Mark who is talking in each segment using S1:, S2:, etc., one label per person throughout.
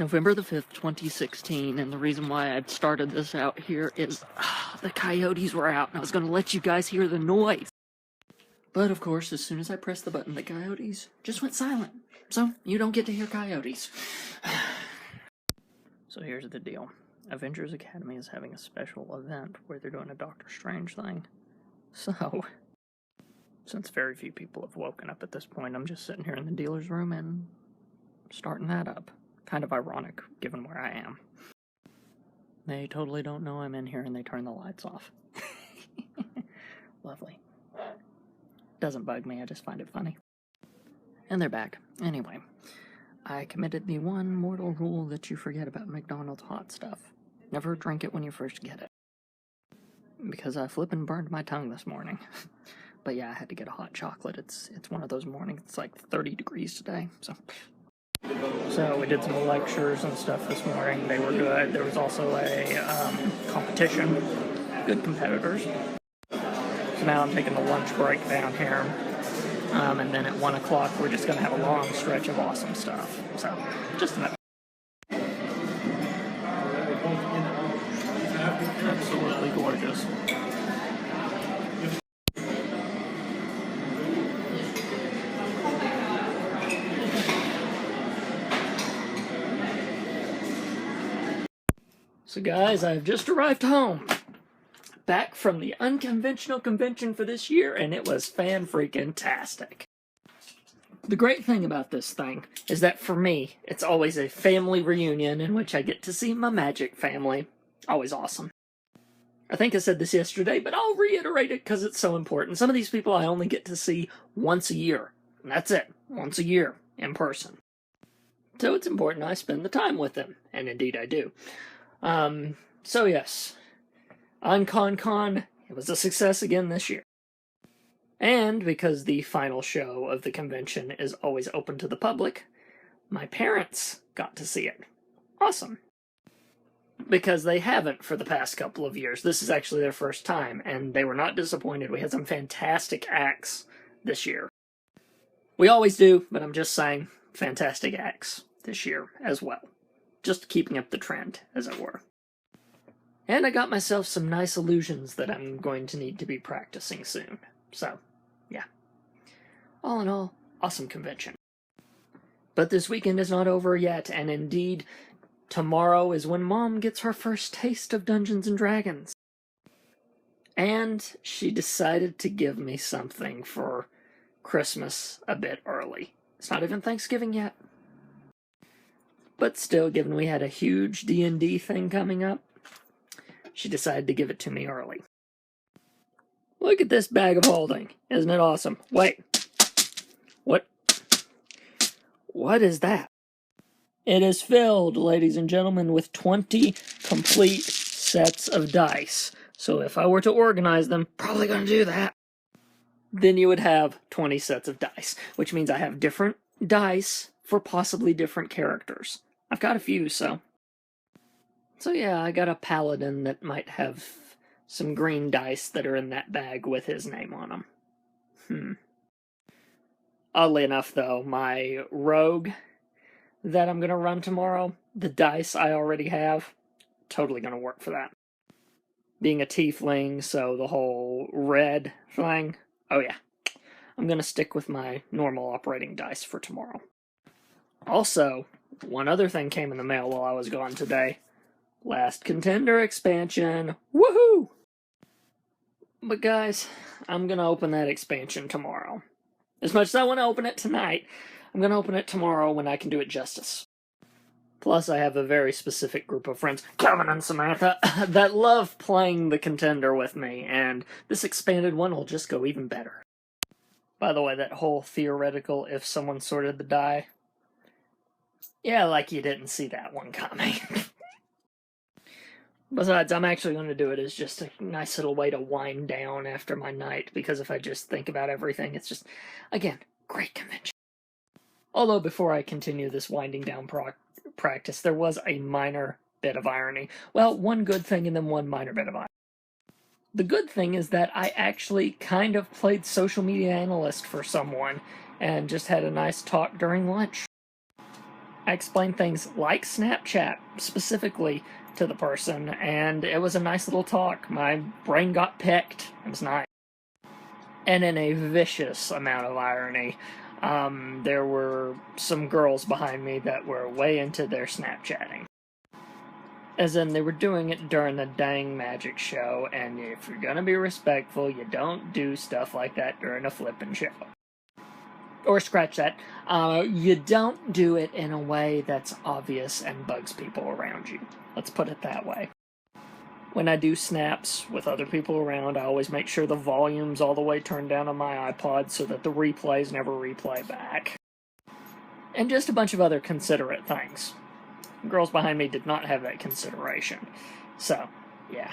S1: November the 5th, 2016, and the reason why I started this out here is the coyotes were out, and I was going to let you guys hear the noise. But of course, as soon as I pressed the button, the coyotes just went silent. So, you don't get to hear coyotes. So here's the deal. Avengers Academy is having a special event where they're doing a Doctor Strange thing. So, since very few people have woken up at this point, I'm just sitting here in the dealer's room and starting that up. Kind of ironic, given where I am. They totally don't know I'm in here and they turn the lights off. Lovely. Doesn't bug me, I just find it funny. And they're back. Anyway, I committed the one mortal rule that you forget about McDonald's hot stuff. Never drink it when you first get it. Because I flippin' burned my tongue this morning. But yeah, I had to get a hot chocolate. It's one of those mornings. It's like 30 degrees today, So we did some lectures and stuff this morning. They were good. There was also a competition. Good competitors. So now I'm taking a lunch break down here. And then at 1 o'clock, we're just going to have a long stretch of awesome stuff. So, just enough. Absolutely gorgeous. So guys, I've just arrived home. Back from the unconventional convention for this year, and it was fan-freaking-tastic. The great thing about this thing is that for me, it's always a family reunion in which I get to see my magic family. Always awesome. I think I said this yesterday, but I'll reiterate it because it's so important. Some of these people I only get to see once a year. And that's it. Once a year, in person. So it's important I spend the time with them. And indeed I do. So yes. On ConCon, it was a success again this year. And because the final show of the convention is always open to the public, my parents got to see it. Awesome. Because they haven't for the past couple of years. This is actually their first time, and they were not disappointed. We had some fantastic acts this year. We always do, but I'm just saying, fantastic acts this year as well. Just keeping up the trend, as it were. And I got myself some nice illusions that I'm going to need to be practicing soon. So, yeah. All in all, awesome convention. But this weekend is not over yet, and indeed, tomorrow is when Mom gets her first taste of Dungeons & Dragons. And she decided to give me something for Christmas a bit early. It's not even Thanksgiving yet. But still, given we had a huge D&D thing coming up, she decided to give it to me early. Look at this bag of holding. Isn't it awesome? Wait. What is that? It is filled, ladies and gentlemen, with 20 complete sets of dice. So if I were to organize them, probably going to do that, then you would have 20 sets of dice, which means I have different dice for possibly different characters. I've got a few, So yeah, I got a paladin that might have some green dice that are in that bag with his name on them. Oddly enough, though, my rogue that I'm going to run tomorrow, the dice I already have, totally going to work for that. Being a tiefling, so the whole red thing, oh yeah. I'm going to stick with my normal operating dice for tomorrow. Also, one other thing came in the mail while I was gone today. Last Contender expansion. Woohoo! But guys, I'm going to open that expansion tomorrow. As much as I want to open it tonight, I'm going to open it tomorrow when I can do it justice. Plus, I have a very specific group of friends, Kevin and Samantha, that love playing the Contender with me, and this expanded one will just go even better. By the way, that whole theoretical if someone sorted the die, yeah, like you didn't see that one coming. Besides, I'm actually going to do it as just a nice little way to wind down after my night, because if I just think about everything, it's just, again, great convention. Although before I continue this winding down practice, there was a minor bit of irony. Well, one good thing and then one minor bit of irony. The good thing is that I actually kind of played social media analyst for someone and just had a nice talk during lunch. I explained things like Snapchat specifically to the person, and it was a nice little talk. My brain got picked. It was nice. And in a vicious amount of irony, there were some girls behind me that were way into their Snapchatting. As in, they were doing it during the dang magic show, and if you're gonna be respectful, you don't do stuff like that during a flippin' show. Or scratch that. You don't do it in a way that's obvious and bugs people around you. Let's put it that way. When I do snaps with other people around, I always make sure the volume's all the way turned down on my iPod so that the replays never replay back. And just a bunch of other considerate things. Girls behind me did not have that consideration. So, yeah.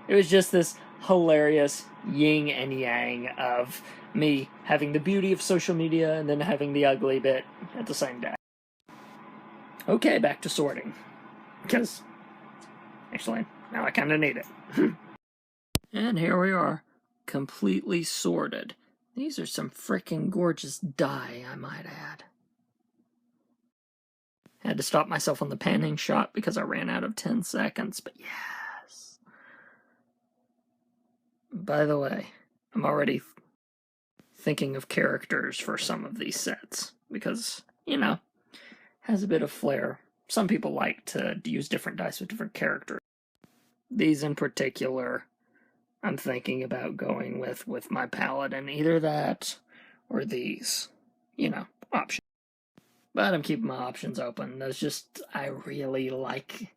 S1: It was just this hilarious yin and yang of me having the beauty of social media and then having the ugly bit at the same day. Okay, back to sorting. Because, actually, now I kind of need it. And here we are, completely sorted. These are some frickin' gorgeous dye, I might add. Had to stop myself on the panning shot because I ran out of 10 seconds, but yes. By the way, I'm already thinking of characters for some of these sets because, has a bit of flair. Some people like to use different dice with different characters. These in particular, I'm thinking about going with my paladin. Either that or these, options. But I'm keeping my options open. There's just, I really like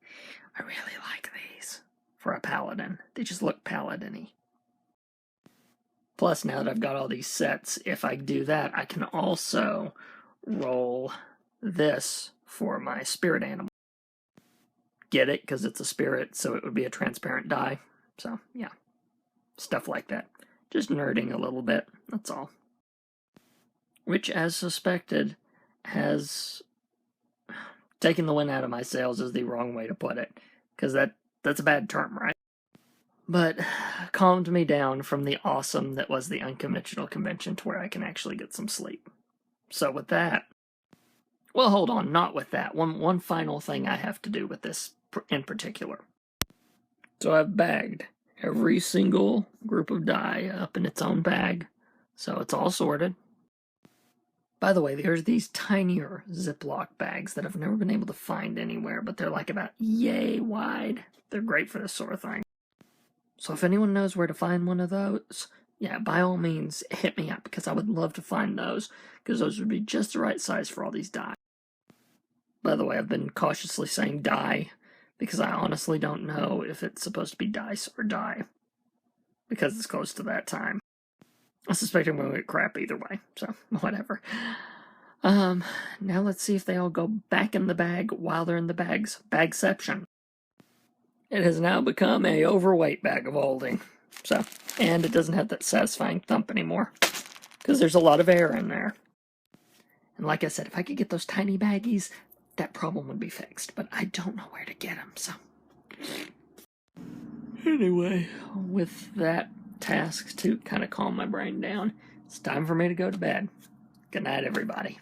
S1: these for a paladin. They just look paladin-y. Plus, now that I've got all these sets, if I do that, I can also roll this for my spirit animal. Get it? Because it's a spirit, so it would be a transparent die. So, yeah. Stuff like that. Just nerding a little bit, that's all. Which, as suspected, has taken the wind out of my sails is the wrong way to put it. Because that's a bad term, right? But calmed me down from the awesome that was the unconventional convention to where I can actually get some sleep. So with that, well, hold on, not with that. One final thing I have to do with this in particular. So I've bagged every single group of die up in its own bag, so it's all sorted. By the way, there's these tinier Ziploc bags that I've never been able to find anywhere, but they're like about yay wide. They're great for this sort of thing. So if anyone knows where to find one of those, yeah, by all means, hit me up, because I would love to find those, because those would be just the right size for all these die. By the way, I've been cautiously saying die, because I honestly don't know if it's supposed to be dice or die, because it's close to that time. I suspect I'm going to get crap either way, so whatever. Now let's see if they all go back in the bag while they're in the bags. Bagception. It has now become a overweight bag of holding. So, and it doesn't have that satisfying thump anymore, because there's a lot of air in there. And like I said, if I could get those tiny baggies, that problem would be fixed. But I don't know where to get them, so. Anyway, with that task to kind of calm my brain down, it's time for me to go to bed. Good night, everybody.